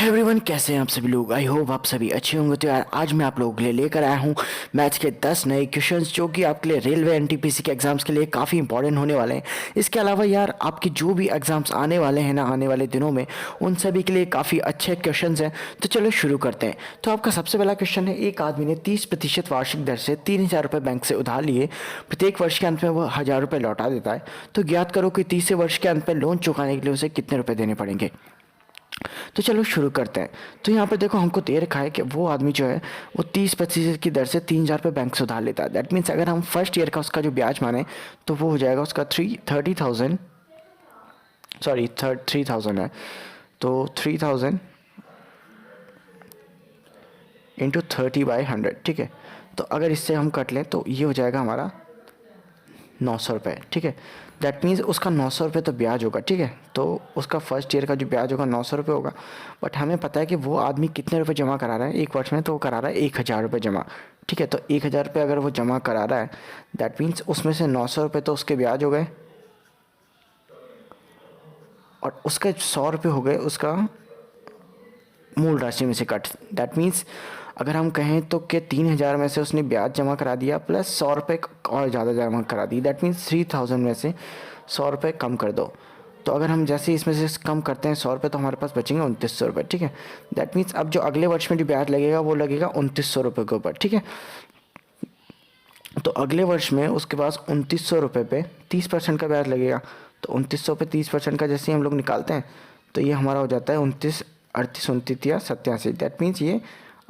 Everyone, कैसे हैं आप सभी लोग। आई होप आप सभी अच्छे होंगे। तो यार आज मैं आप लोगों के लिए लेकर आया हूँ मैथ्स के 10 नए क्वेश्चंस जो कि आपके लिए रेलवे एनटीपीसी के एग्जाम्स के लिए काफ़ी इंपॉर्टेंट होने वाले हैं। इसके अलावा यार आपके जो भी एग्जाम्स आने वाले हैं ना आने वाले दिनों में, उन सभी के लिए काफ़ी अच्छे क्वेश्चंस हैं। तो चलो शुरू करते हैं। तो आपका सबसे पहला क्वेश्चन है, एक आदमी ने 30% वार्षिक दर से 3,000 रुपये बैंक से उधार लिए, प्रत्येक वर्ष के अंत में वह 1,000 रुपये लौटा देता है। तो ज्ञात करो कि तीसरे वर्ष के अंत में लोन चुकाने के लिए उसे कितने रुपए देने पड़ेंगे। तो चलो शुरू करते हैं। तो यहाँ पर देखो हमको दे रखा है कि वो आदमी जो है वो 30% की दर से 3,000 रुपये बैंक से उधार लेता है। दैट मीन्स अगर हम फर्स्ट ईयर का उसका जो ब्याज माने तो वो हो जाएगा उसका 30,000, सॉरी 3,000 है, तो 3,000 इंटू 30/100। ठीक है, तो अगर इससे हम कट लें तो ये हो जाएगा हमारा 900 रुपये। ठीक है, दैट मीन्स उसका 900 रुपये तो ब्याज होगा। ठीक है, तो उसका फर्स्ट ईयर का जो ब्याज होगा 900 रुपये होगा। बट हमें पता है कि वो आदमी कितने रुपए जमा करा रहा है एक वर्ष में, तो वो करा रहा है 1,000 रुपये जमा। ठीक है, तो 1,000 रुपये अगर वो जमा करा रहा है, दैट मीन्स उसमें से 900 रुपये तो उसके ब्याज हो गए और उसके 100 रुपये हो गए उसका मूल राशि में से कट। दैट मीन्स अगर हम कहें तो कि 3,000 में से उसने ब्याज जमा करा दिया प्लस 100 रुपये और ज़्यादा जमा करा दी। दैट मीन्स 3,000 में से 100 रुपये कम कर दो। तो अगर हम जैसे इसमें से कम करते हैं 100 रुपये, तो हमारे पास बचेंगे 2,900 रुपये। ठीक है, दैट मीन्स अब जो अगले वर्ष में जो ब्याज लगेगा वो लगेगा 2,900 रुपये के ऊपर। ठीक है, तो अगले वर्ष में उसके पास 2,900 रुपये पे 30% का ब्याज लगेगा। तो 2,900 पे 30% का जैसे ही हम लोग निकालते हैं तो ये हमारा हो जाता है 29, 38, 29 या 87। दैट मीन्स ये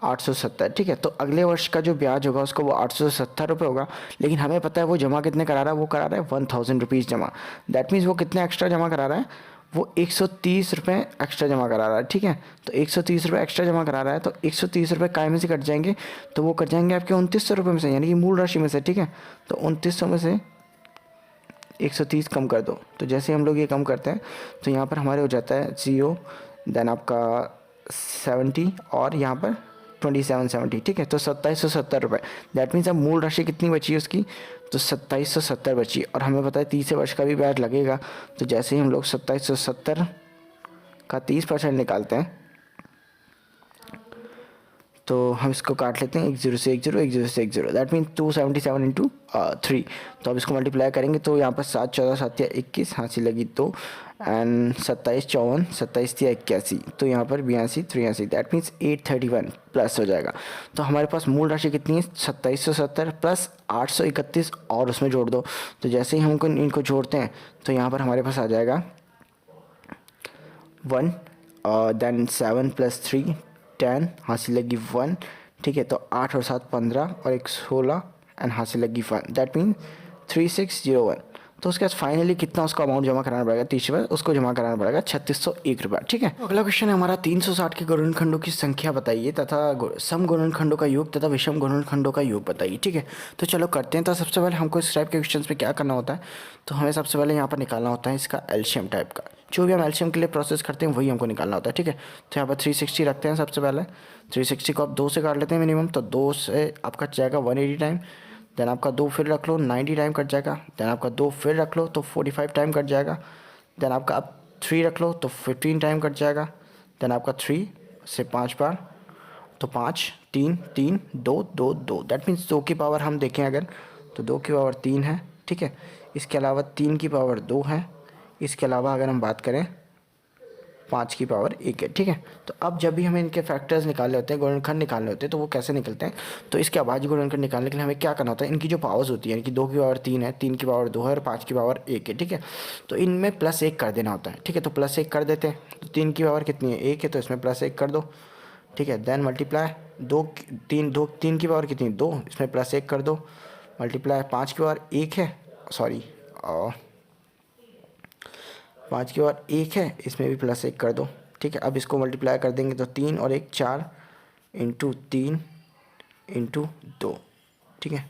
870। ठीक है, तो अगले वर्ष का जो ब्याज होगा उसको वो 870 रुपये होगा। लेकिन हमें पता है वो जमा कितने करा रहा है, वो करा रहा है 1,000 रुपीज़ जमा। दैट मीन्स वो कितने एक्स्ट्रा जमा करा रहा है, वो 130 रुपये एक्स्ट्रा जमा करा रहा है। ठीक है, तो 130 रुपये एक्स्ट्रा जमा करा रहा है, तो 130 रुपये काय में से कट जाएंगे, तो वो कट जाएंगे आपके 2,900 रुपये में से, यानी कि मूल राशि में से। ठीक है, तो 2,900 में से 130 कम कर दो। तो जैसे हम लोग ये कम करते हैं तो यहाँ पर हमारे हो जाता है 0, देन आपका 70 और यहाँ पर 2770। ठीक है, तो 2,770 रुपये। दैट मीन्स अब मूल राशि कितनी बची है उसकी, तो 2,770 बची। और हमें पता है तीसरे वर्ष का भी ब्याज लगेगा। तो जैसे ही हम लोग 2,770 का 30% निकालते हैं तो हम इसको काट लेते हैं, 1 0 से 1 0, 1 0 से 1 0। That mean 277 into 3। तो अब इसको मल्टीप्लाई करेंगे तो यहाँ पर 7 14 7 या 21, हाँसी लगी 2, एंड 27 54, 27 या 81, तो यहाँ पर 82 83। दैट मीन्स 831 प्लस हो जाएगा। तो हमारे पास मूल राशि कितनी है, 2,770 प्लस 831 और उसमें जोड़ दो। तो जैसे ही हमको इनको जोड़ते हैं तो यहाँ पर हमारे पास आ जाएगा 1, देन 7 + 3 10, हासिल लगी 1। ठीक है, तो 8 और 7 15 और 1 16 एंड हासिल लगी 1। That mean 3601। तो उसके बाद फाइनली कितना उसका अमाउंट जमा कराना पड़ेगा, तीसरे बार उसको जमा कराना पड़ेगा 3,601 रुपये। ठीक है, अगला क्वेश्चन है हमारा 360 के गुणनखंडों की संख्या बताइए तथा सम गुणनखंडों का योग तथा विषम गुणनखंडों का योग बताइए। ठीक है, तो चलो करते हैं। तो सबसे पहले हमको इस टाइप के क्वेश्चन पे क्या करना होता है, तो हमें सबसे पहले यहाँ पर निकालना होता है इसका एलसीएम टाइप का। जो भी हम एलसीएम के लिए प्रोसेस करते हैं वही हमको निकालना होता है। ठीक है, तो यहाँ पर 360 रखते हैं। सबसे पहले 360 को आप 2 से काट लेते हैं मिनिमम, तो 2 से आपका जाएगा 180 टाइम, देन आपका 2 फिर रख लो 90 टाइम कट जाएगा, देन आपका 2 फिर रख लो तो 45 टाइम कट जाएगा, देन आपका अब 3 रख लो तो 15 टाइम कट जाएगा, देन आपका 3 से 5 बार तो 5 3 3 2 2 2। दैट मीन्स 2 की पावर हम देखें अगर तो 2 की पावर 3 है। ठीक है, इसके अलावा 3 की पावर 2 है, इसके अलावा अगर हम बात करें 5 की पावर 1 है। ठीक है, तो अब जब भी हमें इनके फैक्टर्स निकालने होते हैं, गुणनखंड निकालने होते हैं, तो वो कैसे निकलते हैं, तो इसके अभाज्य गुणनखंड निकालने के लिए हमें क्या करना होता है, इनकी जो पावर्स होती है, यानी कि 2 की पावर 3 है, 3 की पावर 2 है और 5 की पावर 1 है। ठीक है, तो इनमें +1 कर देना होता है। ठीक है, तो +1 कर देते हैं। तो 3 की पावर कितनी है, 1 है, तो इसमें +1 कर दो। ठीक है, देन मल्टीप्लाई 3 की पावर कितनी है, 2, इसमें +1 कर दो। मल्टीप्लाई 5 की पावर 1 है, सॉरी 5 की पावर 1 है, इसमें भी +1 कर दो। ठीक है, अब इसको मल्टीप्लाई कर देंगे तो 3 और 1 4 इंटू 3 इंटू 2। ठीक है,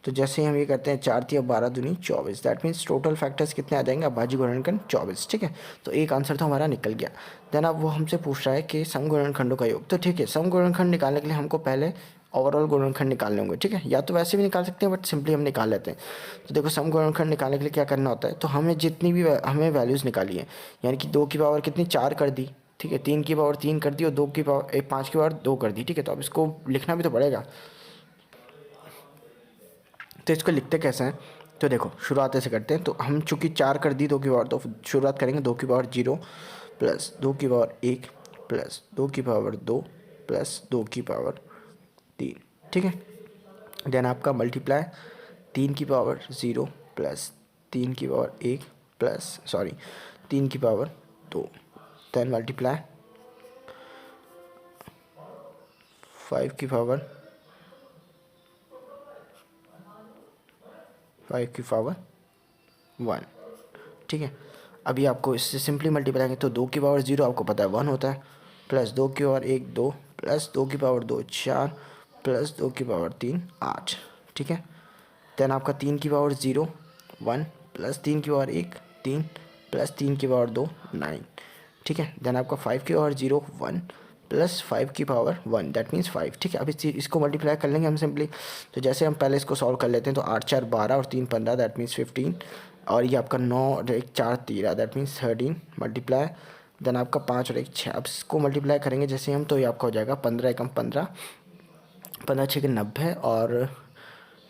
तो जैसे ही हम ये करते हैं 4 3 12 दूनी 24। दैट मीन्स टोटल फैक्टर्स कितने आ जाएंगे, अभाज्य गुणनखंड 24। ठीक है, तो एक आंसर तो हमारा निकल गया। देन अब वो हमसे पूछ रहा है कि सम गुणनखंडों का योग। तो ठीक है, सम गुणनखंड निकालने के लिए हमको पहले ओवरऑल गुणनखंड निकालने होंगे, ठीक है। या तो वैसे भी निकाल सकते हैं बट सिंपली हम निकाल लेते हैं। तो देखो सम गुणनखंड निकालने के लिए क्या करना होता है, तो हमें जितनी भी हमें वैल्यूज़ निकाली है, यानी कि 2 की पावर कितनी 4 कर दी, ठीक है, 3 की पावर 3 कर दी और 2 की पावर 5 की पावर 2 कर दी, ठीक है। तो अब इसको लिखना भी तो पड़ेगा। तो इसको लिखते कैसे हैं, तो देखो शुरुआत ऐसे करते हैं। तो हम चूँकि 4 कर दी 2 की पावर, तो शुरुआत करेंगे 2 की पावर 0 प्लस 2 की पावर 1 प्लस 2 की पावर 2 प्लस 2 की पावर 3, ठीक है। देन आपका मल्टीप्लाई 3 की पावर 0 प्लस 3 की पावर 1 प्लस 3 की पावर 2। देन मल्टीप्लाई 5 की पावर 1, ठीक है। अभी आपको इससे सिंपली मल्टीप्लाई करेंगे तो 2 की पावर 0 आपको पता है 1 होता है, प्लस 2 की पावर 1 2 प्लस 2 की पावर 2 4 प्लस 2 की पावर 3 8, ठीक है। देन आपका 3 की पावर 0 1 प्लस 3 की पावर 1 3 प्लस 3 की पावर 2 9, ठीक है। देन आपका 5 की पावर 0 1 प्लस 5 की पावर 1, दैट मीन्स 5, ठीक है। अब इसको मल्टीप्लाई कर लेंगे हम सिंपली। तो जैसे हम पहले इसको सॉल्व कर लेते हैं, तो 8 4 12 और 3 15, दैट मीन्स 15, और ये आपका 9 और 1 4 13, दैट मीन्स 13 मल्टीप्लाई। देन आपका 5 और 1 6। अब इसको मल्टीप्लाई करेंगे जैसे हम, तो ये आपका हो जाएगा 15 एकम 15, 15 6 के 90 और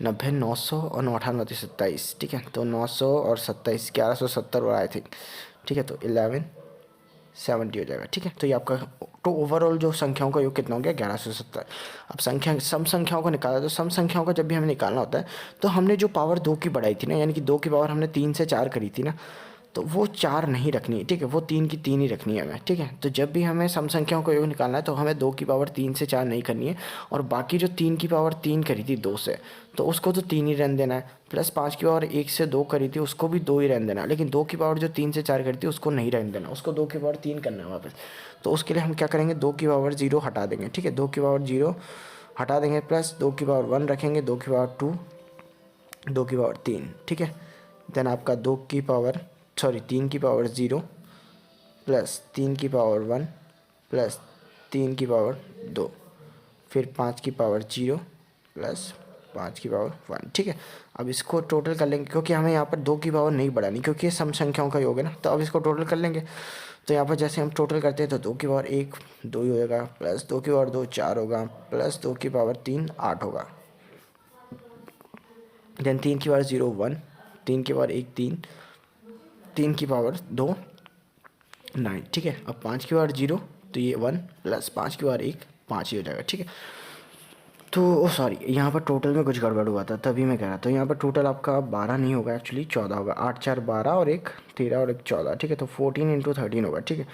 90 900 और 9 8 29 27, ठीक है। तो 900 और 27 1170 और आई थिंक, ठीक है। तो 1170 हो जाएगा, ठीक है। तो ये आपका तो ओवरऑल जो संख्याओं का योग कितना हो गया 1170। अब सम संख्याओं को निकाला, तो सम संख्याओं को जब भी हमें निकालना होता है, तो हमने जो पावर 2 की बढ़ाई थी ना, यानी कि 2 की पावर हमने 3 से 4 करी थी ना, तो वो 4 नहीं रखनी है, ठीक है, वो 3 की 3 ही रखनी है हमें, ठीक है। तो जब भी हमें सम संख्याओं का योग निकालना है, तो हमें 2 की पावर 3 से 4 नहीं करनी है, और बाकी जो 3 की पावर 3 करी थी 2 से, तो उसको तो 3 ही रहने देना है। प्लस 5 की पावर 1 से 2 करी थी, उसको भी 2 ही रहने देना है। लेकिन 2 की पावर जो 3 से 4 करी थी उसको नहीं रहने देना, उसको 2 की पावर 3 करना है वापस। तो उसके लिए हम क्या करेंगे, 2 की पावर 0 हटा देंगे, ठीक है, 2 की पावर 0 हटा देंगे, प्लस 2 की पावर 1 रखेंगे, 2 की पावर 2, 2 की पावर 3, ठीक है। देन आपका 3 की पावर 0 प्लस 3 की पावर 1 प्लस 3 की पावर 2, फिर 5 की पावर 0 प्लस 5 की पावर 1, ठीक है। अब इसको टोटल कर लेंगे, क्योंकि हमें यहाँ पर 2 की पावर नहीं बढ़ानी, क्योंकि ये सम संख्याओं का योग है ना। तो अब इसको टोटल कर लेंगे। तो यहाँ पर जैसे हम टोटल करते हैं, तो 2 की पावर 1 2 ही होगा, प्लस 2 की पावर 2 4 होगा, प्लस 2 की पावर 3 8 होगा। देन 3 की पावर 0 1, 3 की पावर 1 3, 3 की पावर 2 9, ठीक है। अब 5 की पावर 0, तो ये 1 प्लस 5 की पावर 1 5 ही हो जाएगा, ठीक है। तो सॉरी, यहाँ पर टोटल में कुछ गड़बड़ हुआ था, तभी मैं कह रहा था यहाँ पर टोटल आपका 12 नहीं होगा, एक्चुअली 14 होगा। 8 4 12 और 1 13 और 1 14, ठीक है। तो 14 इंटू 13 होगा, ठीक है।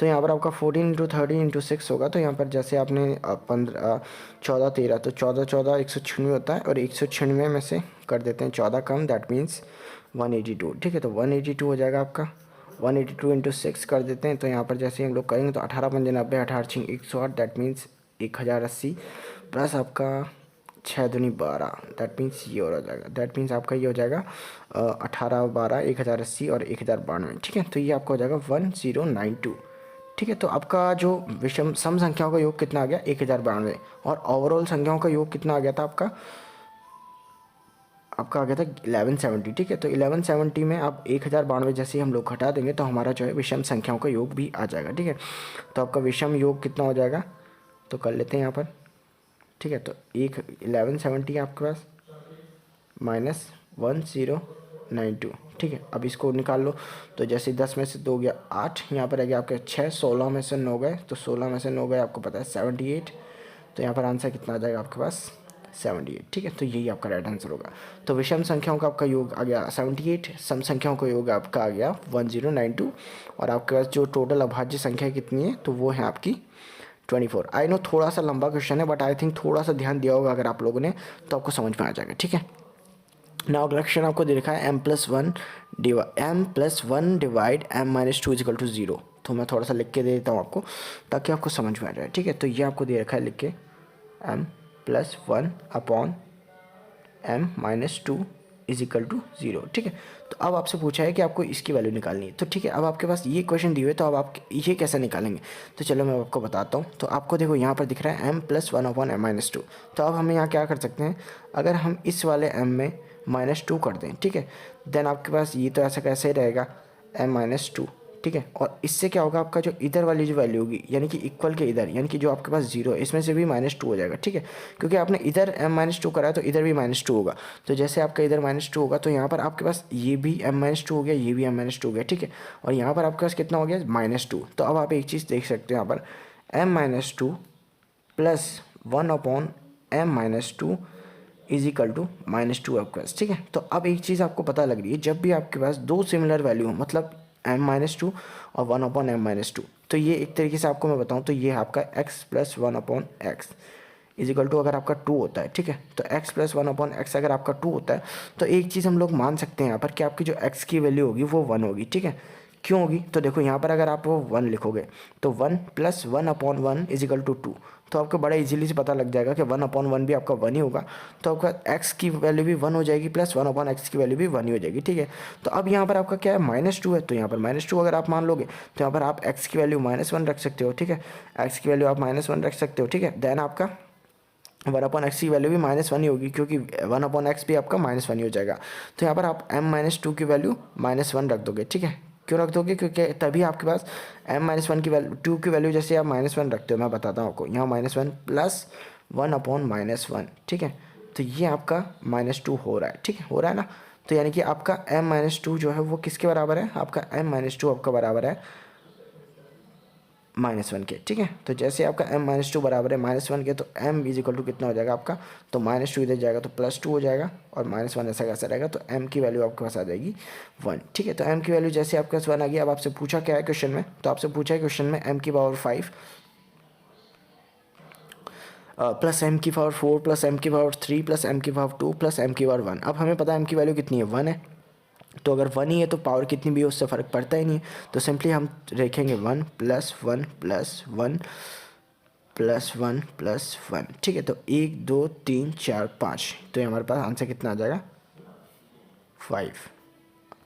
तो यहाँ पर आपका 14 इंटू 13 इंटू 6 होगा। तो यहाँ पर जैसे आपने 15 14 13, तो 14 14 196 होता है, और 196 में से कर देते हैं 14 कम, दैट मीन्स 182, ठीक है। तो 182 हो जाएगा आपका। 182 इंटू 6 कर देते हैं, तो यहाँ पर जैसे हम लोग करेंगे, तो 18 पंजे 90, 18 6 108, दैट मीन्स 1080, प्लस आपका 6 दूनी 12, दैट मीन्स ये हो जाएगा, दैट मीन्स आपका ये हो जाएगा 18 12 1080 और 1092, ठीक है। तो ये आपका हो जाएगा 1092, ठीक है। तो आपका जो विषम सम संख्याओं का योग कितना आ गया 1092, और ओवरऑल संख्याओं का योग कितना आ गया था आपका आ गया था 1170, ठीक है। तो 1170 में आप 1092 जैसे ही हम लोग घटा देंगे, तो हमारा जो है विषम संख्याओं का योग भी आ जाएगा, ठीक है। तो आपका विषम योग कितना हो जाएगा, तो कर लेते हैं यहाँ पर, ठीक है। तो 1170 आपके पास माइनस 1092, ठीक है। अब इसको निकाल लो, तो जैसे 10 में से 2 गया 8, यहाँ पर आ गया आपके 6, 16 में से 9 गए, तो 16 में से 9 गए आपको पता है 78, तो यहाँ पर आंसर कितना आ जाएगा आपके पास 78, ठीक है। तो यही आपका राइट आंसर होगा। तो विषम संख्याओं का आपका योग आ गया 78, सम संख्याओं का योग आपका आ गया 1092, और आपके पास जो टोटल अभाज्य संख्या कितनी है, तो वो है आपकी 24। आई नो थोड़ा सा लंबा क्वेश्चन है, बट आई थिंक थोड़ा सा ध्यान दिया होगा अगर आप लोगों ने, तो आपको समझ में आ जाएगा, ठीक है। नाउ अगला क्वेश्चन आपको दे रखा है m+1 डिवाइड m-2 = 0। तो मैं थोड़ा सा लिख के दे देता हूँ आपको, ताकि आपको समझ में आ जाए, ठीक है। तो ये आपको दे रखा है लिख के m+1 upon m-2 is equal to 0, ठीक है। तो अब आपसे पूछा है कि आपको इसकी वैल्यू निकालनी है, तो ठीक है, अब आपके पास ये क्वेश्चन दिए हुए, तो अब आप ये कैसे निकालेंगे, तो चलो मैं आपको बताता हूँ। तो आपको देखो यहाँ पर दिख रहा है m + 1/m-2, तो अब हम यहाँ क्या कर सकते हैं, अगर हम इस वाले m में -2 कर दें, ठीक है, देन आपके पास ये तो ऐसा कैसे रहेगा m-2, ठीक है। और इससे क्या होगा, आपका जो इधर वाली जो वैल्यू होगी, यानी कि इक्वल के इधर, यानी कि जो आपके पास 0 है, इसमें से भी -2 हो जाएगा, ठीक है, क्योंकि आपने इधर m-2 करा है तो इधर भी -2 होगा। तो जैसे आपका इधर -2 होगा, तो यहाँ पर आपके पास ये भी m-2 हो गया, ये भी m-2 हो गया, ठीक है। और यहाँ पर आपके पास कितना हो गया -2। तो अब आप एक चीज़ देख सकते हो यहाँ पर m-2 + 1/m-2 is equal to -2 आपके पास, ठीक है। तो अब एक चीज़ आपको पता लग रही है, जब भी आपके पास दो सिमिलर वैल्यू हो, मतलब m-2 और 1/m-2, तो ये एक तरीके से आपको मैं बताऊं तो ये आपका x + 1/x is equal to, अगर आपका 2 होता है, ठीक है, तो x + 1/x अगर आपका 2 होता है, तो एक चीज़ हम लोग मान सकते हैं यहाँ पर कि आपकी जो x की वैल्यू होगी वो 1 होगी, ठीक है। क्यों होगी, तो देखो यहाँ पर अगर आप वो 1 लिखोगे, तो 1 + 1/1 इज इक्वल टू 2, तो आपको बड़ा इजीली से पता लग जाएगा कि 1/1 भी आपका 1 ही होगा, तो आपका x की वैल्यू भी 1 हो जाएगी, प्लस 1/x की वैल्यू भी 1 ही हो जाएगी, ठीक है। तो अब यहाँ पर आपका क्या है, -2 है, तो यहाँ पर -2 अगर आप मान लोगे, तो यहाँ पर आप x की वैल्यू -1 रख सकते हो, ठीक है, x की वैल्यू आप -1 रख सकते हो, ठीक है। देन आपका 1/x की वैल्यू भी -1 ही होगी, क्योंकि 1/x भी आपका -1 ही हो जाएगा। तो यहाँ पर आप m-2 की वैल्यू -1 रख दोगे, ठीक है। क्यों रख दोगे, क्योंकि तभी आपके पास m-1 की वैल्यू 2 की वैल्यू जैसे आप -1 रखते हो, मैं बताता हूँ आपको, यहाँ -1 + 1/-1, ठीक है। तो ये आपका -2 हो रहा है, ठीक है, हो रहा है ना। तो यानी कि आपका m-2 जो है वो किसके बराबर है, आपका m-2 आपका बराबर है -1 के, ठीक है। तो जैसे आपका m-2 बराबर है -1 के, तो m इज इक्वल टू कितना हो जाएगा आपका, तो -2 इधर जाएगा तो +2 हो जाएगा, और -1 ऐसा कैसा रहेगा, तो m की वैल्यू आपके पास आ जाएगी 1, ठीक है। तो m की वैल्यू जैसे आपके पास 1 आ गई। अब आपसे पूछा क्या है क्वेश्चन में, तो आपसे पूछा है क्वेश्चन में m की पावर 5 + m की पावर 4 + m की पावर 3 + m की पावर 2 + m की पावर 1। अब हमें पता है m की वैल्यू कितनी है, 1 है, तो अगर 1 ही है तो पावर कितनी भी है उससे फ़र्क पड़ता ही नहीं है। तो सिंपली हम लिखेंगे 1 + 1 + 1 + 1 + 1, ठीक है। तो 1 2 3 4 5, तो ये हमारे पास आंसर कितना आ जाएगा 5,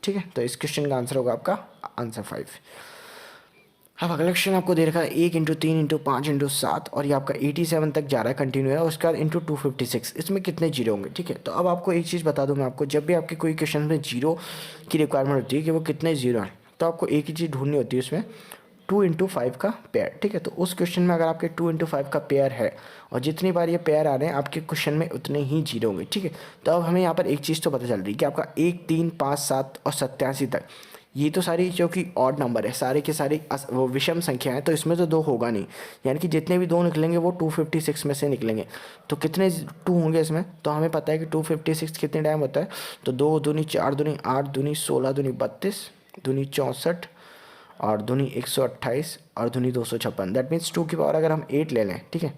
ठीक है। तो इस क्वेश्चन का आंसर होगा आपका आंसर 5। अब अगला क्वेश्चन आपको दे रखा है 1 × 3 × 5 × 7, और ये आपका 87 तक जा रहा है, कंटिन्यू है, और उसके बाद × 256, इसमें कितने जीरो होंगे, ठीक है। तो अब आपको एक चीज़ बता दूं मैं आपको, जब भी आपके कोई क्वेश्चन में जीरो की रिक्वायरमेंट होती है कि वो कितने जीरो हैं, तो आपको एक ही चीज़ ढूंढनी होती है उसमें, 2 × 5 का पेयर, ठीक है। तो उस क्वेश्चन में अगर आपके 2 × 5 का पेयर है, और जितनी बार ये पेयर आ रहे हैं आपके क्वेश्चन में उतने ही जीरो होंगे, ठीक है। तो अब हमें यहाँ पर एक चीज़ तो पता चल रही है कि आपका 1 3 5 7 और 87 तक, ये तो सारी जो कि ऑड नंबर है, सारे के सारे वो विषम संख्या है, तो इसमें तो 2 होगा नहीं, यानी कि जितने भी 2 निकलेंगे वो 256 में से निकलेंगे। तो कितने 2 होंगे इसमें, तो हमें पता है कि 256 कितने टाइम होता है, तो 2 दूनी 4 दूनी 8 दूनी 16 दूनी 32 दूनी 64 और दूनी 128 और दूनी 256, दैट मीन्स 2 की पावर अगर हम 8 ले लें, ठीक है,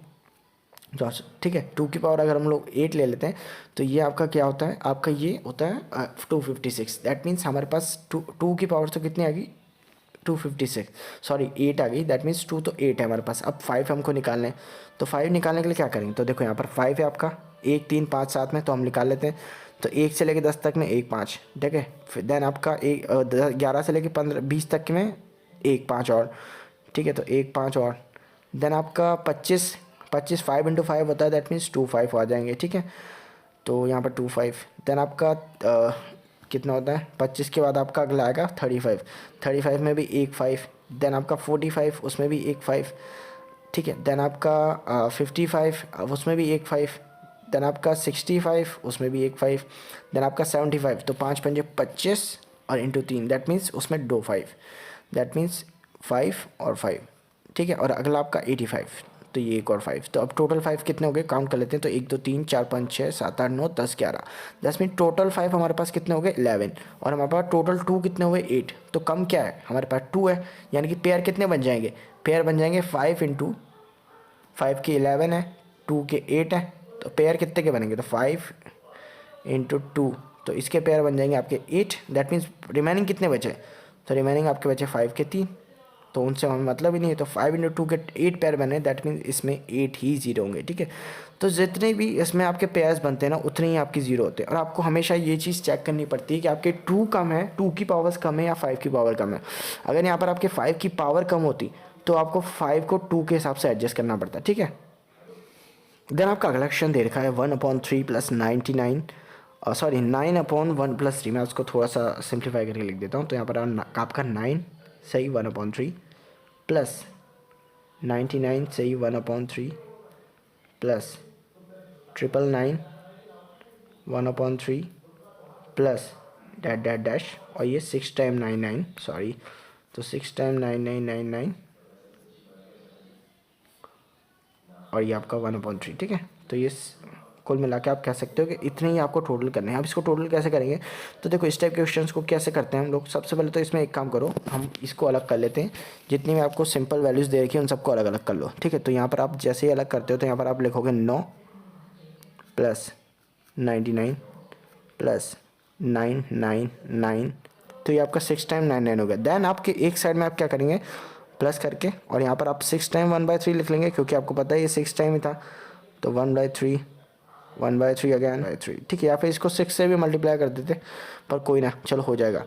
ठीक है, 2 की पावर अगर हम लोग 8 ले लेते हैं, तो ये आपका क्या होता है, आपका ये होता है 256, दैट मीन्स हमारे पास 2 की पावर तो कितनी आ गई 256, सॉरी 8 आ गई, दैट मीन्स 2 तो 8 है हमारे पास। अब 5 हमको निकालना है, तो 5 निकालने के लिए क्या करेंगे, तो देखो यहाँ पर 5 है आपका 1 3 5 7 में, तो हम निकाल लेते हैं। तो 1 से लेकर 10 तक में 1 5, ठीक है, फिर देन आपका 11 से लेकर 15 20 तक में 1 5 और, ठीक है, तो 1 5 और, देन आपका 25 5 × 5 होता है, दैट मीन्स 2 5 आ जाएंगे, ठीक है। तो यहाँ पर 2 5, देन आपका कितना होता है 25 के बाद आपका अगला आएगा 35 में भी 1 5, देन आपका 45 उसमें भी 1 5, ठीक है, देन आपका 55 उसमें भी 1 5, देन आपका 65 उसमें भी 1 5, देन आपका 75, तो 5 पंजे 25 और इंटू 3, दैट मीन्स उसमें 2 5, दैट मीन्स 5 और 5, ठीक है। और अगला आपका 85, तो ये 1 और 5, तो अब टोटल 5 कितने हो गए, काउंट कर लेते हैं। तो 1 2 3 4 5 6 7 8 9 10 11, 10 में टोटल 5 हमारे पास कितने हो गए 11, और हमारे पास टोटल 2 कितने हुए 8, तो कम क्या है हमारे पास 2 है, यानी कि पेयर कितने बन जाएंगे, पेयर बन जाएंगे 5 × 5 के 11 है, 2 के 8 है, तो पेयर कितने के बनेंगे, तो 5 × 2, तो इसके पेयर बन जाएंगे आपके 8, दैट मीन्स रिमेनिंग कितने बचे, तो रिमेनिंग आपके बचे 5 के 3, तो उनसे हमें मतलब ही नहीं है। तो 5 इंटू 2 के 8 पेयर बने, दैट मीन्स इसमें 8 ही जीरो होंगे, ठीक है। तो जितने भी इसमें आपके पेयर्स बनते हैं ना उतने ही आपकी जीरो होते हैं। और आपको हमेशा ये चीज़ चेक करनी पड़ती है कि आपके 2 कम है, 2 की पावर्स कम है या 5 की पावर कम है। अगर यहाँ पर आपके 5 की पावर कम होती तो आपको 5 को 2 के हिसाब से एडजस्ट करना पड़ता, ठीक है। देन आपका अगला क्वेश्चन दे रखा है 1/3 प्लस 99, सॉरी 9/1 प्लस 3। मैं उसको थोड़ा सा सिंप्लीफाई करके लिख देता हूँ। तो यहाँ पर आपका 9 सही 1/3 प्लस 99 सही 1/3 plus 999 1/3 plus dash dash dash और ये 6 टाइम 99, सॉरी, तो 6 टाइम 9999 और ये आपका 1/3, ठीक है। तो ये कुल मिला के आप कह सकते हो कि इतने ही आपको टोटल करने हैं। अब इसको टोटल कैसे करेंगे, तो देखो इस टाइप के क्वेश्चंस को कैसे करते हैं हम लोग। सबसे पहले तो इसमें एक काम करो, हम इसको अलग कर लेते हैं। जितनी भी आपको सिंपल वैल्यूज़ दे रखी है उन सबको अलग अलग कर लो, ठीक है। तो यहाँ पर आप जैसे ही अलग करते हो तो यहाँ पर आप लिखोगे 9 प्लस 99 प्लस 999, तो ये आपका 6 टाइम 99 हो गया। देन आपके एक साइड में आप क्या करेंगे, प्लस करके, और यहाँ पर आप 6 टाइम 1/3 लिख लेंगे क्योंकि आपको पता है ये 6 टाइम ही था। तो 1/3 1/3 अगैन 3, ठीक है। या फिर इसको 6 से भी मल्टीप्लाई कर देते, पर कोई ना, चलो हो जाएगा।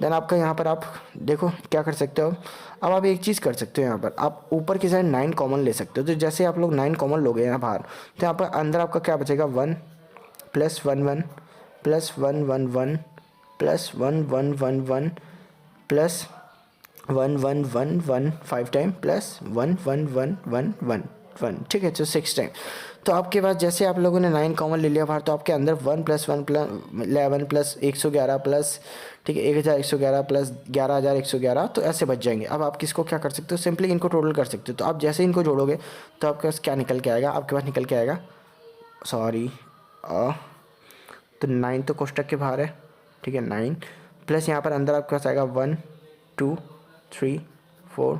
देन आपका यहाँ पर आप देखो क्या कर सकते हो। अब आप एक चीज़ कर सकते हो, यहाँ पर आप ऊपर की साइड 9 कॉमन ले सकते हो। तो जैसे आप लोग 9 कॉमन लोगे यहाँ बाहर, तो यहाँ पर अंदर आपका क्या बचेगा, 1 plus 1 1 plus 1 1 1 plus 1 1 1 1 plus 1 1 1 1 5 time plus 1 1 1 1 1 1, ठीक है। तो 6 टाइम। तो आपके पास जैसे आप लोगों ने 9 कॉमन ले लिया बाहर, तो आपके अंदर 1 प्लस 1 प्लस 11 प्लस 111 प्लस, ठीक है, 1111 प्लस 11111, तो ऐसे बच जाएंगे। अब आप किसको क्या कर सकते हो, सिंपली इनको टोटल कर सकते हो। तो आप जैसे इनको जोड़ोगे तो आपके पास क्या निकल के आएगा, आपके पास निकल के आएगा, सॉरी, तो 9 तो कोष्टक के बाहर है, ठीक है, 9 प्लस यहाँ पर अंदर आपके पास आएगा 1 2 3 4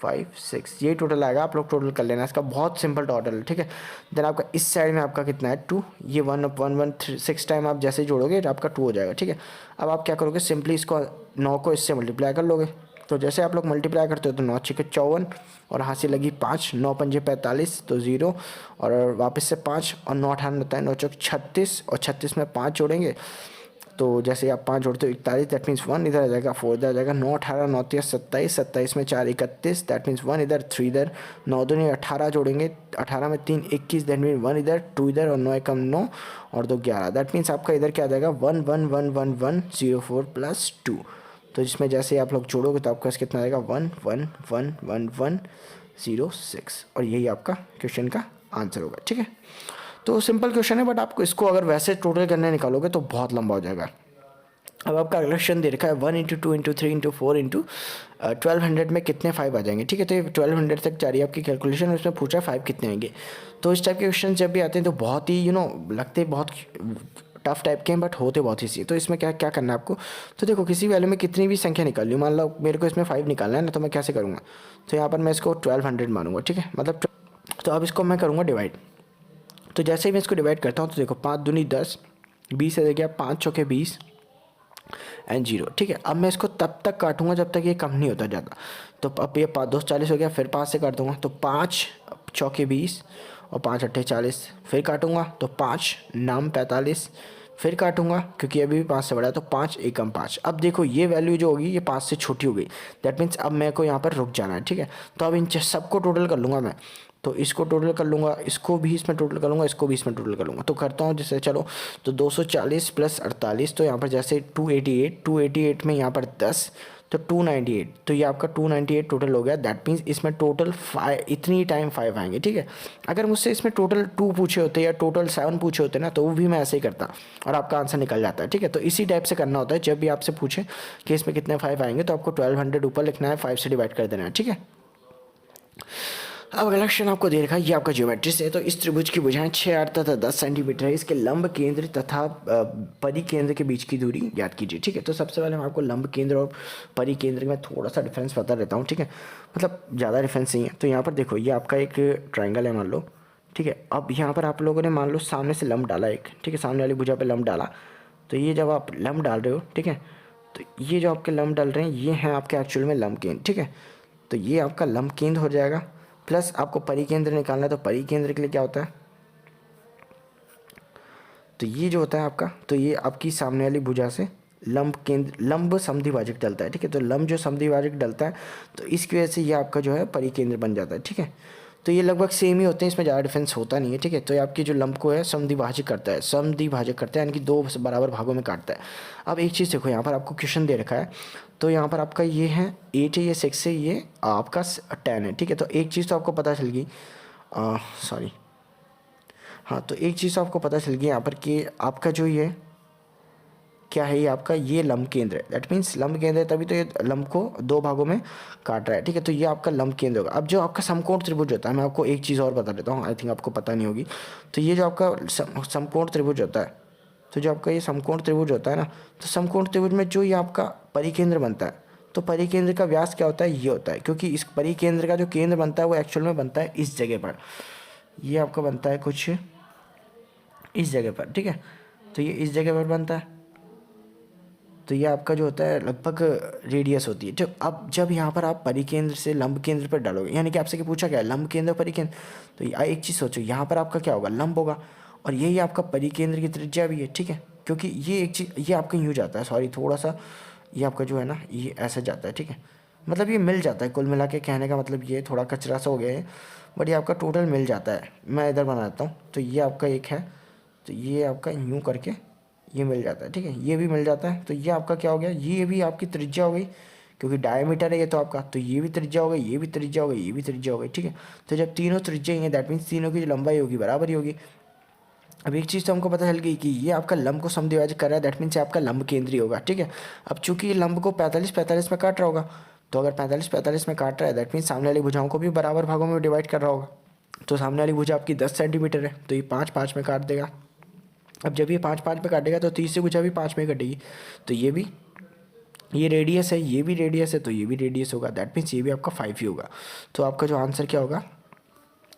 5 6, ये टोटल आएगा। आप लोग टोटल कर लेना, इसका बहुत सिंपल टोटल है, ठीक है। देन आपका इस साइड में आपका कितना है 2, ये 1 1 1 3 6 टाइम आप जैसे जोड़ोगे तो आपका 2 हो जाएगा, ठीक है। अब आप क्या करोगे, सिंपली इसको 9 को इससे मल्टीप्लाई कर लोगे। तो जैसे आप लोग मल्टीप्लाई करते हो तो 9 छक्के 54 और यहाँ से लगी 5, 9 पंजे 45, तो 0 और वापस से 5 और 9 18 होता है, 9 चौक 36 और 36 में 5 जोड़ेंगे। तो जैसे आप 5 जोड़ते हो 41, दैट मीन्स 1 इधर आ जाएगा, 4 इधर आ जाएगा, 9 18 9 3 27, 27 में 4 31, दैट मीन्स 1 इधर 3 इधर, 9 दूनी 18 जोड़ेंगे, 18 में 3 21, दैट मीन्स 1 इधर 2 इधर और 9 एकम 9 और 2 11, दैट मीन्स आपका इधर क्या आ जाएगा 1 1 1 1 1 0 4 प्लस 2। तो जिसमें जैसे आप लोग जोड़ोगे तो आपका कितना आएगा 1 1 1 1 1 0 6, और यही आपका क्वेश्चन का आंसर होगा, ठीक है। तो सिंपल क्वेश्चन है, बट आपको इसको अगर वैसे टोटल करने निकालोगे तो बहुत लंबा हो जाएगा। अब आपका अगला क्वेश्चन दे रखा है 1 इंटू 2 इंटू 3 इंटू 4 इंटू 1200 में कितने 5 आ जाएंगे, ठीक है। तो ये 1200 तक जा रही है आपकी कैलकुलेशन, उसमें पूछा 5 कितने आएंगे। तो इस टाइप के क्वेश्चन जब भी आते हैं तो बहुत ही लगते बहुत टफ टाइप के हैं, बट होते बहुत ही सी। तो इसमें क्या क्या करना है आपको, तो देखो किसी वैल्यू में कितनी भी संख्या निकाल ली, मान लो मेरे को इसमें 5 निकालना है ना, तो मैं कैसे करूँगा, तो यहाँ पर मैं इसको 1200 मानूंगा, ठीक है, मतलब तो अब इसको मैं करूँगा डिवाइड। तो जैसे ही मैं इसको डिवाइड करता हूँ तो देखो 5 दूनी 10, 20 है गया, 5 चौके 20 एंड 0, ठीक है। अब मैं इसको तब तक काटूंगा जब तक ये कम नहीं होता ज़्यादा। तो अब ये 5 2 40 हो गया, फिर 5 से काट दूंगा, तो 5 चौके 20 और 5 अट्ठे 40, फिर काटूंगा तो 5 नाम 45, फिर काटूंगा क्योंकि अभी भी 5 से बड़ा है, तो 5 एकम 5। अब देखो ये वैल्यू जो होगी ये 5 से छोटी हो गई, दैट मीन्स अब मेरे को यहाँ पर रुक जाना है, ठीक है। तो अब इन सबको टोटल कर लूँगा मैं, तो इसको टोटल कर लूँगा, इसको भी इसमें टोटल कर लूँगा, इसको भी इसमें टोटल कर लूँगा। तो करता हूँ जैसे, चलो तो 240 प्लस 48, तो यहाँ पर जैसे 288 में यहाँ पर 10, तो 298, तो ये आपका 298 टोटल हो गया। दैट मीन्स इसमें टोटल 5 इतनी टाइम 5 आएंगे, ठीक है। अगर मुझसे इसमें टोटल 2 पूछे होते या टोटल 7 पूछे होते ना, तो वो भी मैं ऐसे ही करता और आपका आंसर निकल जाता है, ठीक है। तो इसी टाइप से करना होता है, जब भी आपसे पूछे कि इसमें कितने 5 आएंगे तो आपको 1200 ऊपर लिखना है, 5 से डिवाइड कर देना है, ठीक है। अब अगला क्वेश्चन आपको दे रखा है, ये आपका ज्योमेट्री से है। तो इस त्रिभुज की भुजाएं 6 8 तथा 10 सेंटीमीटर है, इसके लंब केंद्र तथा परिकेंद्र के बीच की दूरी ज्ञात कीजिए, ठीक है। तो सबसे पहले मैं आपको लंब केंद्र और परिकेंद्र में थोड़ा सा डिफरेंस बता देता हूँ, ठीक है, मतलब ज़्यादा डिफरेंस नहीं है। तो यहाँ पर देखो ये आपका एक ट्राइंगल है मान लो, ठीक है। अब यहाँ पर आप लोगों ने मान लो सामने से लंब डाला एक, ठीक है, सामने वाली भुजा पर लंब डाला। तो ये जब आप लंब डाल रहे हो, ठीक है, तो ये जो आपके लंब डाल रहे हैं ये हैं आपके एक्चुअल में लंब केंद्र, ठीक है। तो ये आपका लंब केंद्र हो जाएगा। प्लस आपको परिकेंद्र निकालना है, तो परिकेंद्र के लिए क्या होता है, तो ये जो होता है आपका, तो ये आपकी सामने वाली भुजा से लंब केंद्र, लंब समद्विभाजक डलता है, ठीक है। तो लंब जो समद्विभाजक डलता है तो इसकी वजह से ये आपका जो है परिकेंद्र बन जाता है, ठीक है। तो ये लगभग सेम ही होते हैं, इसमें ज़्यादा डिफरेंस होता नहीं है, ठीक है। तो ये आपकी जो लंब को है समद्विभाजक करता है, समद्विभाजक करता है, यानी कि दो बराबर भागों में काटता है। अब एक चीज़ देखो, यहाँ पर आपको क्वेश्चन दे रखा है, तो यहाँ पर आपका ये है 8 है, ये 6 है, ये आपका 10 है, ठीक है। तो एक चीज़ तो आपको पता चल गई, सॉरी, हाँ, तो एक चीज़ आपको पता चल गई यहाँ पर कि आपका जो ये क्या है, ये आपका ये लंब केंद्र है, दैट मीन्स लंब केंद्र है, तभी तो ये लंब को दो भागों में काट रहा है, ठीक है। तो ये आपका लंब केंद्र होगा। अब जो आपका समकोण त्रिभुज होता है, मैं आपको एक चीज़ और बता देता हूँ, आई थिंक आपको पता नहीं होगी। तो ये जो आपका समकोण त्रिभुज होता है, तो जो आपका ये समकोण त्रिभुज होता है ना, तो समकोण त्रिभुज में जो ये आपका परिकेंद्र बनता है, तो परिकेंद्र का व्यास क्या होता है, ये होता है, क्योंकि इस परिकेंद्र का जो केंद्र बनता है वो एक्चुअल में बनता है इस जगह पर, ये आपका बनता है कुछ इस जगह पर, ठीक है। तो ये इस जगह पर बनता है, तो ये आपका जो होता है लगभग रेडियस होती है। जो अब जब यहाँ पर आप परिकेंद्र से लंब केंद्र पर डालोगे, यानी कि आपसे क्या पूछा गया है, लंब केंद्र परिकेंद्र, तो एक चीज़ सोचो, यहाँ पर आपका क्या होगा, लंब होगा, और यही आपका परिकेंद्र की त्रिज्या भी है, ठीक है। क्योंकि ये एक चीज़, ये आपका यूँ जाता है, सॉरी थोड़ा सा ये आपका जो है ना, ये ऐसा जाता है, ठीक है। मतलब ये मिल जाता है, कुल मिला के कहने का मतलब ये थोड़ा कचरा सा हो गया है, बट ये आपका टोटल मिल जाता है। मैं इधर बना देता हूँ, तो ये आपका एक है, तो ये आपका यूँ करके ये मिल जाता है, ठीक है, ये भी मिल जाता है। तो ये आपका क्या हो गया, ये भी आपकी त्रिज्या हो गई, क्योंकि डायमीटर है ये तो आपका, तो ये भी त्रिज्या हो गई, ये भी त्रिज्या हो गई, ये भी त्रिज्या हो गई, ठीक है। तो जब तीनों त्रिज्या हैं, दैट मीन्स तीनों की जो लंबाई होगी बराबर ही होगी। अब एक चीज़ तो हमको पता चल गई कि ये आपका लंब को समद्विभाजक कर रहा है, दैट मीन्स आपका लंब केंद्रीय होगा, ठीक है। अब चूंकि ये लंब को 45-45 में काट रहा होगा, तो अगर 45-45 में काट रहा है, दैट मीन्स सामने वाली भुजाओं को भी बराबर भागों में डिवाइड कर रहा होगा। तो सामने वाली भुजा आपकी 10 सेंटीमीटर है, तो ये 5-5 में काट देगा। अब जब ये 5-5 में काटेगा तो तीसरी भुजा भी 5 में कटेगी, तो ये भी, ये रेडियस है, ये भी रेडियस है, तो ये भी रेडियस होगा, दैट मीन्स ये भी आपका 5 ही होगा। तो आपका जो आंसर क्या होगा,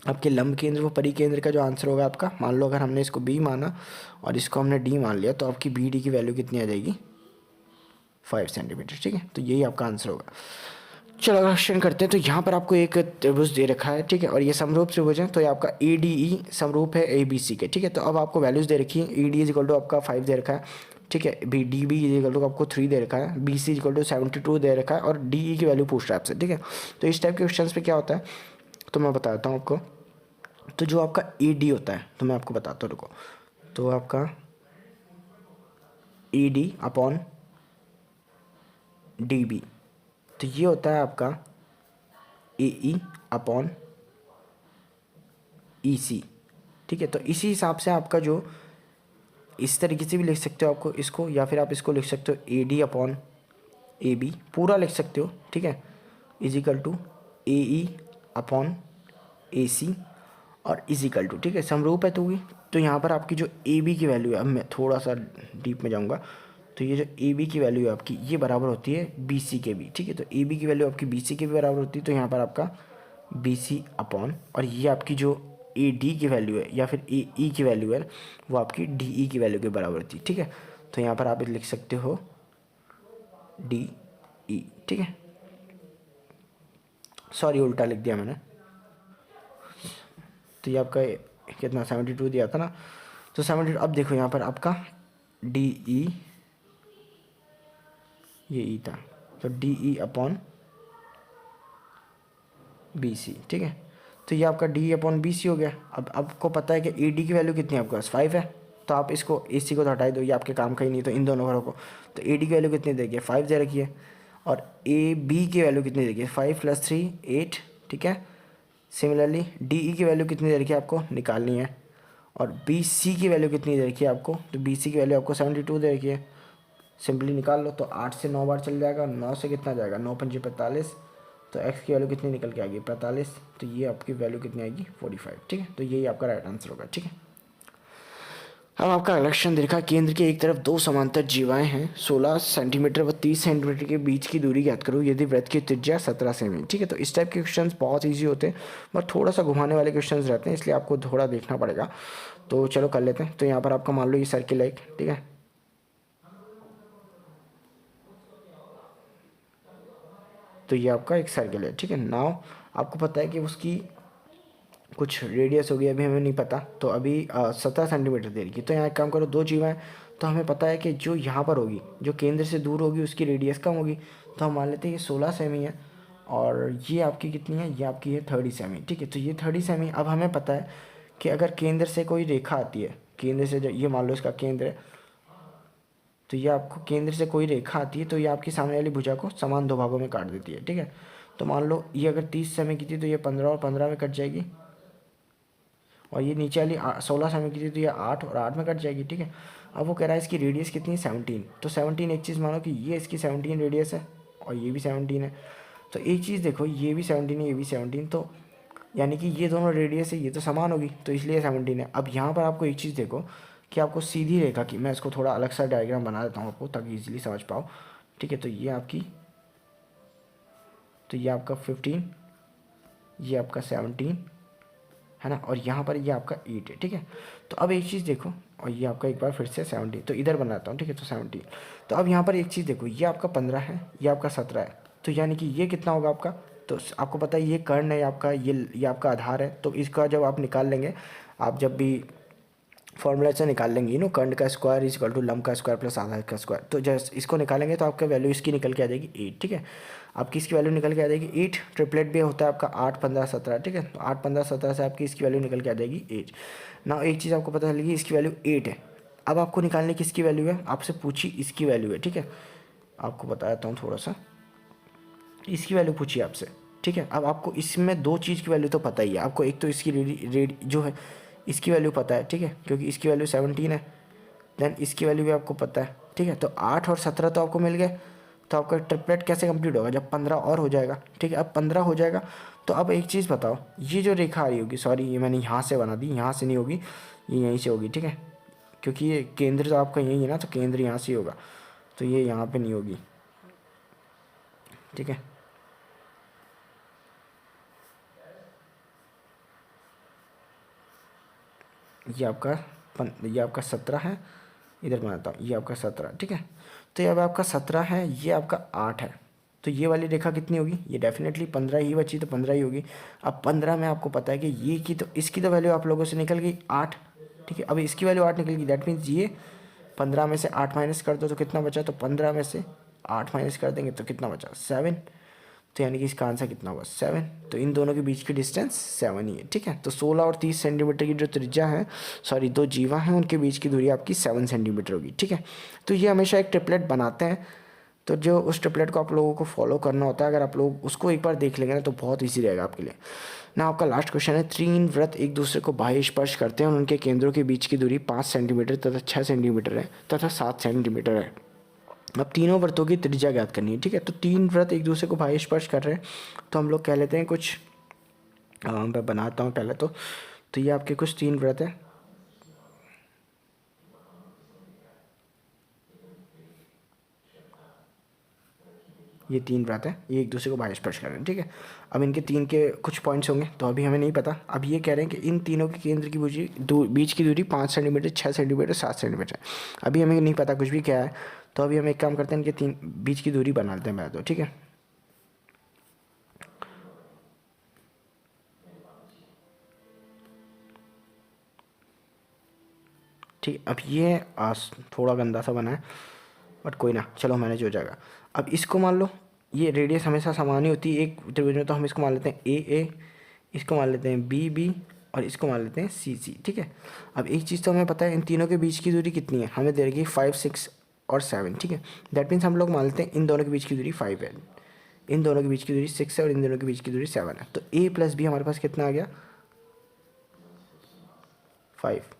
आपके लंब केंद्र व परिकेंद्र का जो आंसर होगा आपका, मान लो अगर हमने इसको बी माना और इसको हमने डी मान लिया, तो आपकी बी डी की वैल्यू कितनी आ जाएगी, 5 सेंटीमीटर, ठीक है। तो यही आपका आंसर होगा। चलो अगर क्वेश्चन करते हैं, तो यहाँ पर आपको एक त्रिभुज दे रखा है, ठीक है, और ये समरूप त्रिभुज है, तो ये आपका ए डी ई समरूप है ए बी सी के, ठीक है। तो अब आपको वैल्यूज़ दे रखी है, E D is equal to आपका 5 दे रखा है, ठीक है, B D B is equal to आपको 3 दे रखा है, B C is equal to 72 दे रखा है, और डी ई की वैल्यू पूछ रहा है आपसे, ठीक है। तो इस टाइप के क्वेश्चन पे क्या होता है, तो मैं बताता हूँ आपको। तो जो आपका ए डी होता है, तो मैं आपको बताता हूँ, रुको। तो आपका A D upon D B, तो ये होता है आपका ए ई अपॉन ई सी, ठीक है। तो इसी हिसाब से आपका जो, इस तरीके से भी लिख सकते हो आपको इसको, या फिर आप इसको लिख सकते हो A D upon A B, पूरा लिख सकते हो, ठीक है, is equal to A E upon A C और इजिकल टू, ठीक है, समरूप है तो यहाँ पर आपकी जो ए बी की वैल्यू है, अब मैं थोड़ा सा डीप में जाऊँगा, तो ये जो ए बी की वैल्यू है आपकी, ये बराबर होती है बी सी के भी, ठीक है। तो ए बी की वैल्यू आपकी बी सी के भी बराबर होती है, तो यहाँ पर आपका बी सी अपॉन, और ये आपकी जो ए डी की वैल्यू है या फिर ए ई की वैल्यू है, वो आपकी डी ई की वैल्यू के बराबर होती है, ठीक है। तो यहाँ पर आप लिख सकते हो डी ई, ठीक है, सॉरी उल्टा लिख दिया मैंने। तो ये आपका कितना 72 दिया था ना, तो 72, अब देखो यहाँ पर आपका डी ई, ये ई था, तो D E upon B C, ठीक है। तो ये आपका डी अपॉन बी सी हो गया। अब आपको पता है कि ए डी की वैल्यू कितनी है आपके पास, 5 है, तो आप इसको ए सी को तो हटा दो, ये आपके काम का ही नहीं, तो इन दोनों घरों को, तो ए डी की वैल्यू कितनी दे रखी है, 5 दे रखी है, और ए बी की वैल्यू कितनी दे रखी है, 5 + 3 8, ठीक है। सिमिलरली डी ई की वैल्यू कितनी दे रखी है आपको निकालनी है, और बी सी की वैल्यू कितनी दे रखी है आपको, तो बी सी की वैल्यू आपको 72 दे रखी है, सिंपली निकाल लो, तो 8 से 9 बार चल जाएगा, 9 से कितना जाएगा, 9 पंजे 45, तो x की वैल्यू कितनी निकल के आएगी 45, तो ये आपकी वैल्यू कितनी आएगी 45, ठीक है। तो यही आपका राइट आंसर होगा, ठीक है। अब आपका अगला क्वेश्चन देखा, केंद्र के एक तरफ दो समांतर जीवाएं हैं, 16 सेंटीमीटर व 30 सेंटीमीटर के बीच की दूरी ज्ञात करो यदि वृत्त की त्रिज्या 17 सेमी, ठीक है। तो इस टाइप के क्वेश्चंस बहुत ईजी होते हैं, बट थोड़ा सा घुमाने वाले क्वेश्चंस रहते हैं, इसलिए आपको थोड़ा देखना पड़ेगा। तो चलो कर लेते हैं। तो यहाँ पर आपका मान लो ये सर्किल है एक, ठीक है, तो ये आपका एक सर्कल है, ठीक है। नाउ आपको पता है कि उसकी कुछ रेडियस होगी, अभी हमें नहीं पता, तो अभी 17 सेंटीमीटर दे रही है। तो यहाँ एक काम करो, दो जीवा है तो हमें पता है कि जो यहाँ पर होगी, जो केंद्र से दूर होगी, उसकी रेडियस कम होगी। तो हम मान लेते हैं ये 16 सेमी है और ये आपकी कितनी है, ये आपकी है 30 सेमी, ठीक है। तो ये 30 सेमी। अब हमें पता है कि अगर केंद्र से कोई रेखा आती है, केंद्र से ये मान लो इसका केंद्र है, तो ये आपको केंद्र से कोई रेखा आती है तो ये आपकी सामने वाली भुजा को समान दो भागों में काट देती है, ठीक है। तो मान लो ये अगर 30 सेमी की थी तो ये 15 और 15 में कट जाएगी, और ये नीचे वाली 16 सेमी की थी तो ये 8 और 8 में कट जाएगी, ठीक है। अब वो कह रहा है इसकी रेडियस कितनी है, 17। तो 17, एक चीज़ मानो कि ये इसकी 17 रेडियस है और ये भी 17 है। तो एक चीज़ देखो, ये भी 17 है, ये भी 17, तो यानी कि ये दोनों रेडियस है, ये तो समान होगी, तो इसलिए 17 है। अब यहाँ पर आपको एक चीज़ देखो कि आपको सीधी रेखा की, मैं इसको थोड़ा अलग सा डायग्राम बना देता हूँ आपको ताकि इजीली समझ पाओ, ठीक है। तो ये आपकी, तो ये आपका 15, ये आपका 17 है ना, और यहाँ पर ये आपका 8 है, ठीक है। तो अब एक चीज़ देखो, और ये आपका एक बार फिर से 17, तो इधर बनाता हूँ, ठीक है। तो 17, तो अब यहाँ पर एक चीज़ देखो, ये आपका 15 है, ये आपका 17 है, तो यानी कि ये कितना होगा आपका, तो आपको पता है ये कर्ण है आपका, ये आपका आधार है। तो इसका जब आप निकाल लेंगे, आप जब भी फॉर्मूला से निकाल लेंगे, कर्ण का स्क्वायर इज इक्वल टू लंब का स्क्वायर प्लस आधार का स्क्वायर, तो जैसे इसको निकालेंगे तो आपका वैल्यू इसकी निकल के आ जाएगी 8, ठीक है। आपकी इसकी वैल्यू निकल के आ जाएगी 8, ट्रिपलेट भी होता है आपका 8, 15, 17, ठीक है। तो 8, 15, 17 से आपकी इसकी वैल्यू निकल के आ जाएगी 8। ना एक चीज़ आपको पता चलेगी, इसकी वैल्यू 8 है। अब आपको निकालने की इसकी वैल्यू है, आपसे पूछी इसकी वैल्यू है, ठीक है। आपको बता देता हूँ थोड़ा सा, इसकी वैल्यू पूछी आपसे, ठीक है। अब आपको इसमें दो चीज़ की वैल्यू तो पता ही है आपको, एक तो इसकी रेड जो है इसकी वैल्यू पता है, ठीक है, क्योंकि इसकी वैल्यू 17 है। देन इसकी वैल्यू भी आपको पता है, ठीक है। तो 8 और 17 तो आपको मिल गए। तो आपका ट्रिपलेट कैसे कंप्लीट होगा, जब 15 और हो जाएगा, ठीक है। अब 15 हो जाएगा तो अब एक चीज़ बताओ, ये जो रेखा आ रही होगी, सॉरी ये मैंने यहाँ से बना दी, यहाँ से नहीं होगी, ये यहीं से होगी, ठीक है, क्योंकि ये केंद्र तो आपका यही है ना, तो केंद्र यहाँ से होगा, तो ये यहाँ पे नहीं होगी, ठीक है। ये आपका 17 है, इधर बनाता हूँ, ये आपका 17, ठीक है। तो ये अब आपका 17 है, ये आपका 8 है, तो ये वाली रेखा कितनी होगी, ये डेफिनेटली 15 ही बची, तो 15 ही होगी। अब 15 में आपको पता है कि ये की तो इसकी तो वैल्यू आप लोगों से निकल गई 8, ठीक है। अब इसकी वैल्यू 8 निकल गई, दैट मीन्स ये 15 में से 8 माइनस कर दो तो कितना बचा, तो 15 में से 8 माइनस कर देंगे तो कितना बचा, 7। तो यानी कि इसका आंसर कितना होगा, 7। तो इन दोनों के बीच की डिस्टेंस 7 ही है, ठीक है। तो 16 और 30 सेंटीमीटर की जो त्रिज्या है, सॉरी दो जीवा हैं, उनके बीच की दूरी आपकी 7 सेंटीमीटर होगी, ठीक है। तो ये हमेशा एक ट्रिपलेट बनाते हैं, तो जो उस ट्रिपलेट को आप लोगों को फॉलो करना होता है, अगर आप लोग उसको एक बार देख लेंगे ना तो बहुत ईजी रहेगा आपके लिए ना। आपका लास्ट क्वेश्चन है, 3 वृत्त एक दूसरे को बाह्य स्पर्श करते हैं और उनके केंद्रों के बीच की दूरी 5 सेंटीमीटर तथा 6 सेंटीमीटर है तथा 7 सेंटीमीटर है। अब तीनों वृत्तों की त्रिज्या ज्ञात करनी है, ठीक है। तो 3 वृत्त एक दूसरे को बाह्य स्पर्श कर रहे हैं, तो हम लोग कह लेते हैं कुछ, मैं बनाता हूँ पहले तो ये आपके कुछ 3 वृत्त है, ये 3 वृत्त है, ये एक दूसरे को बाह्य स्पर्श कर रहे हैं, ठीक है। अब इनके 3 के कुछ पॉइंट्स होंगे, तो अभी हमें नहीं पता। अब ये कह रहे हैं कि इन तीनों के केंद्र की बीच की दूरी 5 सेंटीमीटर, 6 सेंटीमीटर, 7 सेंटीमीटर है। अभी हमें नहीं पता कुछ भी क्या है, तो अभी हम एक काम करते हैं, इनके 3 बीच की दूरी बना लेते हैं पहले तो, ठीक है। ठीक, अब ये थोड़ा गंदा सा बना है, बट कोई ना, चलो मैनेज हो जाएगा। अब इसको मान लो, ये रेडियस हमेशा समान ही होती है एक त्रिभुज में, तो हम इसको मान लेते हैं ए, इसको मान लेते हैं बी, और इसको मान लेते हैं सी, ठीक है। अब एक चीज़ तो हमें पता है, इन तीनों के बीच की दूरी कितनी है, हमें दे रही 5, 6 और 7, ठीक है। दैट मीन्स हम लोग मान लेते हैं इन दोनों के बीच की दूरी 5 है, इन दोनों के बीच की दूरी 6 है, और इन दोनों के बीच की दूरी 7 है। तो ए प्लस बी हमारे पास कितना आ गया, 5,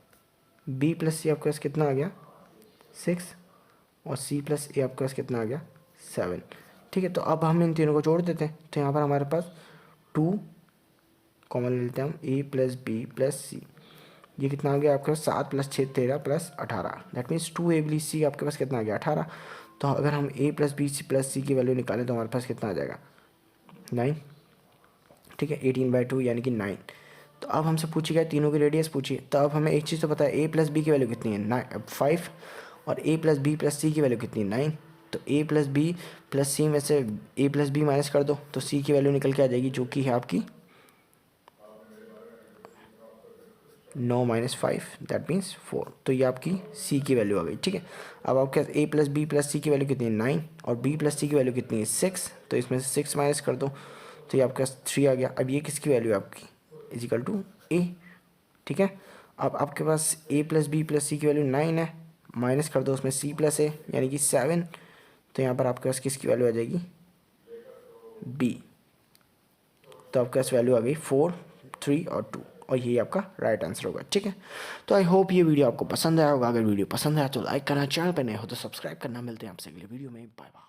बी प्लस सी आपके पास कितना आ गया, 6, और सी प्लस ए आपके पास कितना आ गया, 7, ठीक है। तो अब हम इन तीनों को जोड़ देते हैं, तो यहाँ पर हमारे पास 2 कॉमन ले लेते हैं हम, A plus B plus C, ये कितना आ गया आपके पास, 7 plus 6 13 plus 18, that means 2a plus C आपके पास कितना आ गया, 18। तो अगर हम a प्लस बी प्लस सी की वैल्यू निकालें तो हमारे पास कितना आ जाएगा, 9, ठीक है। 18/2 यानी कि 9। तो अब हमसे पूछी गया तीनों की रेडियस पूछी, तो अब हमें एक चीज़ तो पता है, a प्लस बी की वैल्यू कितनी है, 5, और a प्लस बी प्लस सी की वैल्यू कितनी है, 9। तो a प्लस बी प्लस सी में से a प्लस बी माइनस कर दो तो c की वैल्यू निकल के आ जाएगी, जो कि है आपकी 9 माइनस 5, दैट मीन्स 4। तो ये आपकी c की वैल्यू आ गई। ठीक है, अब आपके पास a प्लस बी प्लस सी की वैल्यू कितनी है 9 और b प्लस सी की वैल्यू कितनी है 6, तो इसमें से 6 माइनस कर दो तो ये आपके पास 3 आ गया। अब ये किसकी वैल्यू है आपकी, इजिकल टू a। ठीक है, अब आपके पास a प्लस बी प्लस सी की वैल्यू 9 है, माइनस कर दो उसमें c प्लस है यानी कि 7, तो यहाँ पर आपके पास किसकी वैल्यू आ जाएगी b। तो आपके पास वैल्यू आ गई 4, 3 और 2 और यही आपका राइट आंसर होगा। ठीक है, तो आई होप ये वीडियो आपको पसंद आया होगा। अगर वीडियो पसंद आया तो लाइक करना, चैनल पर नए हो तो सब्सक्राइब करना। मिलते हैं आपसे अगले वीडियो में, बाय बाय।